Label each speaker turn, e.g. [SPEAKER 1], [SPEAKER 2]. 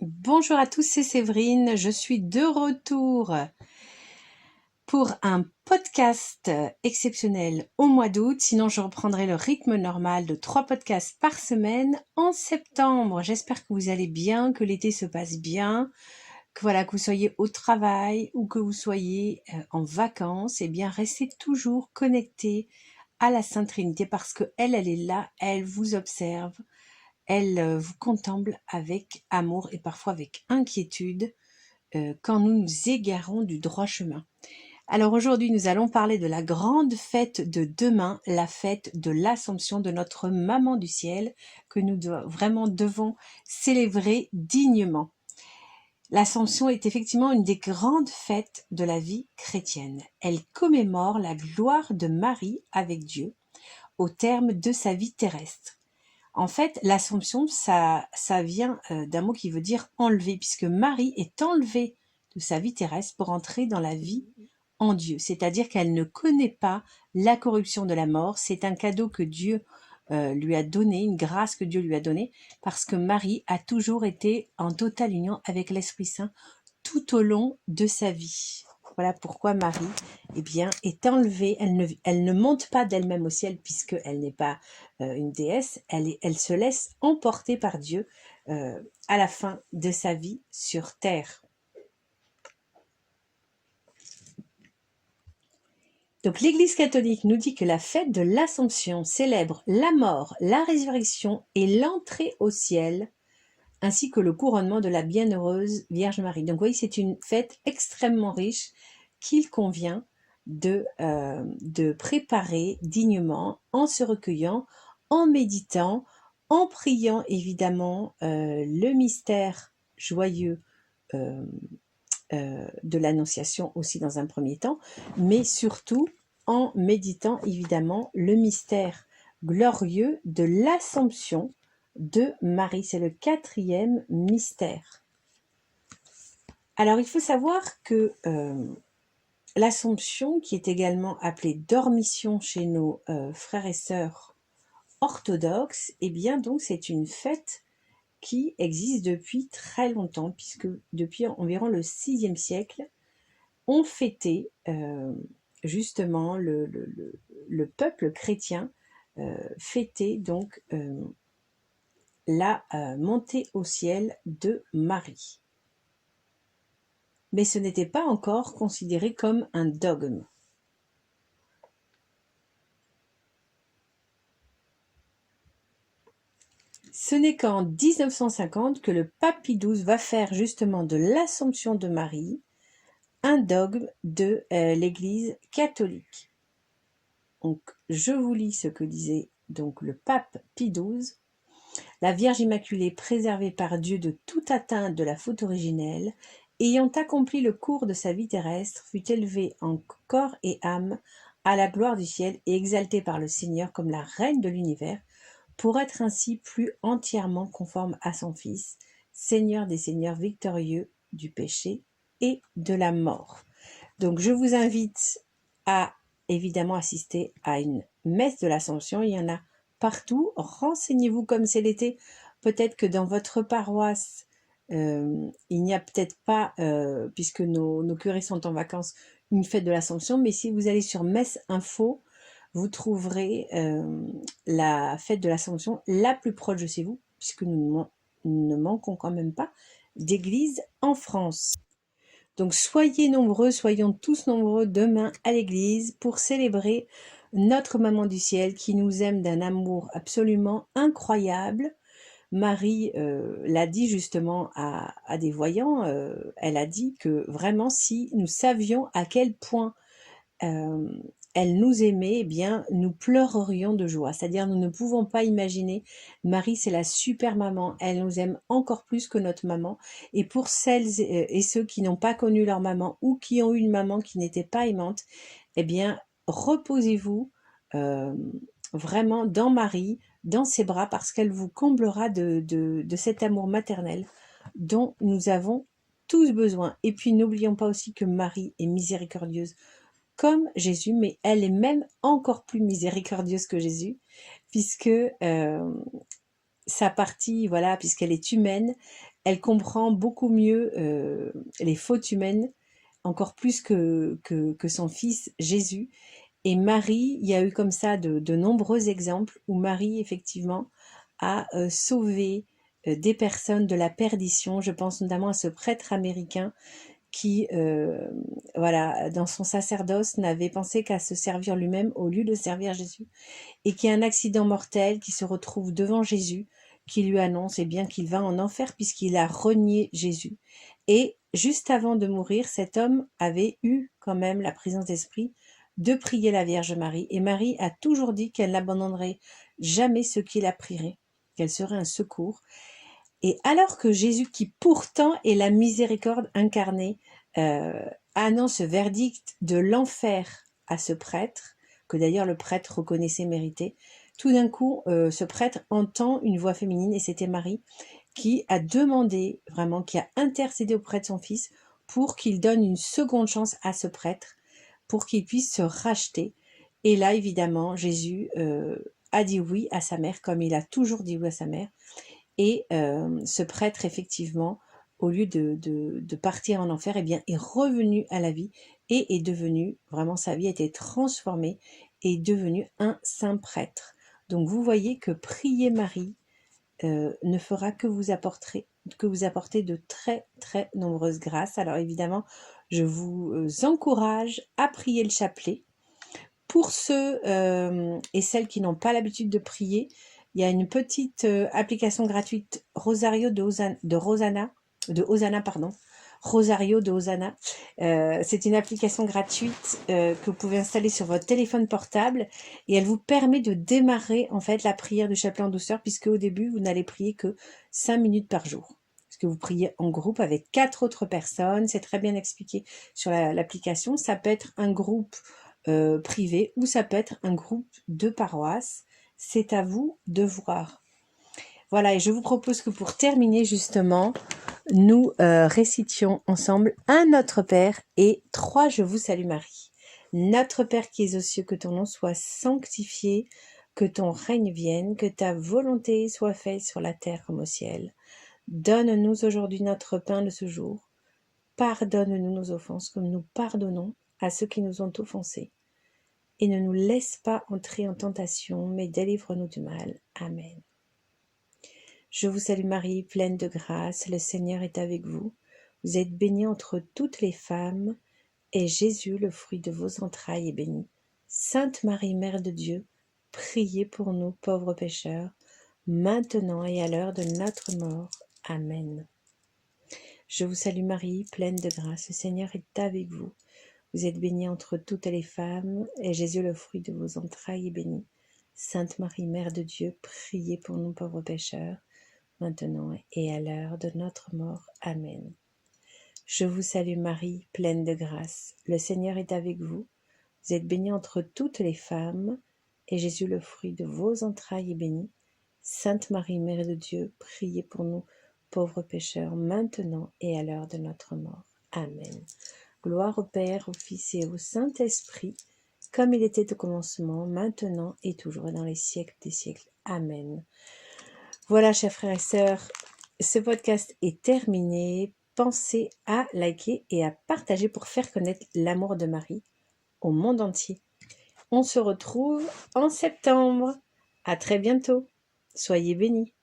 [SPEAKER 1] Bonjour à tous, c'est Séverine. Je suis de retour pour un podcast exceptionnel au mois d'août. Sinon, je reprendrai le rythme normal de 3 podcasts par semaine en septembre. J'espère que vous allez bien, que l'été se passe bien, que vous soyez au travail ou que vous soyez en vacances. Eh bien, restez toujours connectés à la Sainte Trinité parce que elle est là, elle vous observe. Elle vous contemple avec amour et parfois avec inquiétude quand nous nous égarons du droit chemin. Alors aujourd'hui, nous allons parler de la grande fête de demain, la fête de l'Assomption de notre Maman du Ciel, que nous vraiment devons célébrer dignement. L'Assomption est effectivement une des grandes fêtes de la vie chrétienne. Elle commémore la gloire de Marie avec Dieu au terme de sa vie terrestre. En fait, l'Assomption, ça vient d'un mot qui veut dire enlever, puisque Marie est enlevée de sa vie terrestre pour entrer dans la vie en Dieu. C'est-à-dire qu'elle ne connaît pas la corruption de la mort. C'est un cadeau que Dieu lui a donné, une grâce que Dieu lui a donnée, parce que Marie a toujours été en totale union avec l'Esprit Saint tout au long de sa vie. Voilà pourquoi Marie, est enlevée. Elle ne monte pas d'elle-même au ciel puisqu'elle n'est pas une déesse. Elle se laisse emporter par Dieu à la fin de sa vie sur terre. Donc l'Église catholique nous dit que la fête de l'Assomption célèbre la mort, la résurrection et l'entrée au ciel, ainsi que le couronnement de la bienheureuse Vierge Marie. Donc vous voyez, c'est une fête extrêmement riche qu'il convient de préparer dignement en se recueillant, en méditant, en priant évidemment le mystère joyeux de l'Annonciation aussi dans un premier temps, mais surtout en méditant évidemment le mystère glorieux de l'Assomption de Marie. C'est le 4e mystère. Alors il faut savoir que l'Assomption, qui est également appelée Dormition chez nos frères et sœurs orthodoxes, eh bien donc c'est une fête qui existe depuis très longtemps, puisque depuis environ le 6e siècle, on fêtait justement le peuple chrétien fêtait donc la montée au ciel de Marie. Mais ce n'était pas encore considéré comme un dogme. Ce n'est qu'en 1950 que le pape Pie XII va faire justement de l'Assomption de Marie un dogme de l'Église catholique. Donc, je vous lis ce que disait donc le pape Pie XII. La Vierge Immaculée, préservée par Dieu de toute atteinte de la faute originelle, ayant accompli le cours de sa vie terrestre, fut élevée en corps et âme à la gloire du ciel et exaltée par le Seigneur comme la reine de l'univers, pour être ainsi plus entièrement conforme à son Fils, Seigneur des seigneurs, victorieux du péché et de la mort. Donc je vous invite à évidemment assister à une messe de l'Assomption. Il y en a partout. Renseignez-vous comme c'est l'été. Peut-être que dans votre paroisse, il n'y a peut-être pas, puisque nos curés sont en vacances, une fête de l'Assomption. Mais si vous allez sur Messe Info, vous trouverez la fête de l'Assomption la plus proche de chez vous, puisque nous ne manquons quand même pas d'églises en France. Donc soyez nombreux, soyons tous nombreux demain à l'église pour célébrer notre Maman du Ciel qui nous aime d'un amour absolument incroyable. Marie l'a dit justement à des voyants, elle a dit que vraiment si nous savions à quel point elle nous aimait, eh bien, nous pleurerions de joie. C'est-à-dire, nous ne pouvons pas imaginer. Marie, c'est la super maman. Elle nous aime encore plus que notre maman. Et pour celles et ceux qui n'ont pas connu leur maman ou qui ont eu une maman qui n'était pas aimante, eh bien, reposez-vous vraiment dans Marie, dans ses bras, parce qu'elle vous comblera de cet amour maternel dont nous avons tous besoin. Et puis, n'oublions pas aussi que Marie est miséricordieuse comme Jésus, mais elle est même encore plus miséricordieuse que Jésus, puisque sa partie, voilà, puisqu'elle est humaine, elle comprend beaucoup mieux les fautes humaines, encore plus que son fils Jésus. Et Marie, il y a eu comme ça de nombreux exemples où Marie, effectivement, a sauvé des personnes de la perdition. Je pense notamment à ce prêtre américain qui, voilà, dans son sacerdoce, n'avait pensé qu'à se servir lui-même au lieu de servir Jésus, et qui a un accident mortel, qui se retrouve devant Jésus, qui lui annonce eh bien qu'il va en enfer puisqu'il a renié Jésus. Et juste avant de mourir, cet homme avait eu quand même la présence d'esprit de prier la Vierge Marie. Et Marie a toujours dit qu'elle n'abandonnerait jamais ceux qui la prieraient, qu'elle serait un secours. Et alors que Jésus, qui pourtant est la miséricorde incarnée, annonce ce verdict de l'enfer à ce prêtre, que d'ailleurs le prêtre reconnaissait mériter, tout d'un coup, ce prêtre entend une voix féminine, et c'était Marie, qui a demandé, vraiment, qui a intercédé auprès de son fils pour qu'il donne une seconde chance à ce prêtre, pour qu'il puisse se racheter. Et là, évidemment, Jésus a dit oui à sa mère, comme il a toujours dit oui à sa mère. Et ce prêtre, effectivement, au lieu de partir en enfer, eh bien, est revenu à la vie et est devenu, vraiment, sa vie a été transformée et est devenu un saint prêtre. Donc, vous voyez que prier Marie ne fera que vous apporter de très, très nombreuses grâces. Alors, évidemment, je vous encourage à prier le chapelet. Pour ceux et celles qui n'ont pas l'habitude de prier, il y a une petite application gratuite Rosario de Hosanna, pardon. Rosario de Hosanna. C'est une application gratuite que vous pouvez installer sur votre téléphone portable, et elle vous permet de démarrer en fait la prière du chapelet en douceur, puisque au début vous n'allez prier que 5 minutes par jour. Parce que vous priez en groupe avec 4 autres personnes. C'est très bien expliqué sur l'application. Ça peut être un groupe privé, ou ça peut être un groupe de paroisse. C'est à vous de voir. Voilà, et je vous propose que pour terminer justement, nous récitions ensemble un Notre Père et 3 Je vous salue Marie. Notre Père qui es aux cieux, que ton nom soit sanctifié, que ton règne vienne, que ta volonté soit faite sur la terre comme au ciel. Donne-nous aujourd'hui notre pain de ce jour. Pardonne-nous nos offenses comme nous pardonnons à ceux qui nous ont offensés. Et ne nous laisse pas entrer en tentation, mais délivre-nous du mal. Amen. Je vous salue Marie, pleine de grâce, le Seigneur est avec vous. Vous êtes bénie entre toutes les femmes, et Jésus, le fruit de vos entrailles, est béni. Sainte Marie, Mère de Dieu, priez pour nous pauvres pécheurs, maintenant et à l'heure de notre mort. Amen. Je vous salue Marie, pleine de grâce, le Seigneur est avec vous. Vous êtes bénie entre toutes les femmes, et Jésus, le fruit de vos entrailles, est béni. Sainte Marie, Mère de Dieu, priez pour nous pauvres pécheurs, maintenant et à l'heure de notre mort. Amen. Je vous salue Marie, pleine de grâce. Le Seigneur est avec vous. Vous êtes bénie entre toutes les femmes, et Jésus, le fruit de vos entrailles, est béni. Sainte Marie, Mère de Dieu, priez pour nous pauvres pécheurs, maintenant et à l'heure de notre mort. Amen. Gloire au Père, au Fils et au Saint-Esprit, comme il était au commencement, maintenant et toujours, et dans les siècles des siècles. Amen. Voilà, chers frères et sœurs, ce podcast est terminé. Pensez à liker et à partager pour faire connaître l'amour de Marie au monde entier. On se retrouve en septembre. À très bientôt. Soyez bénis.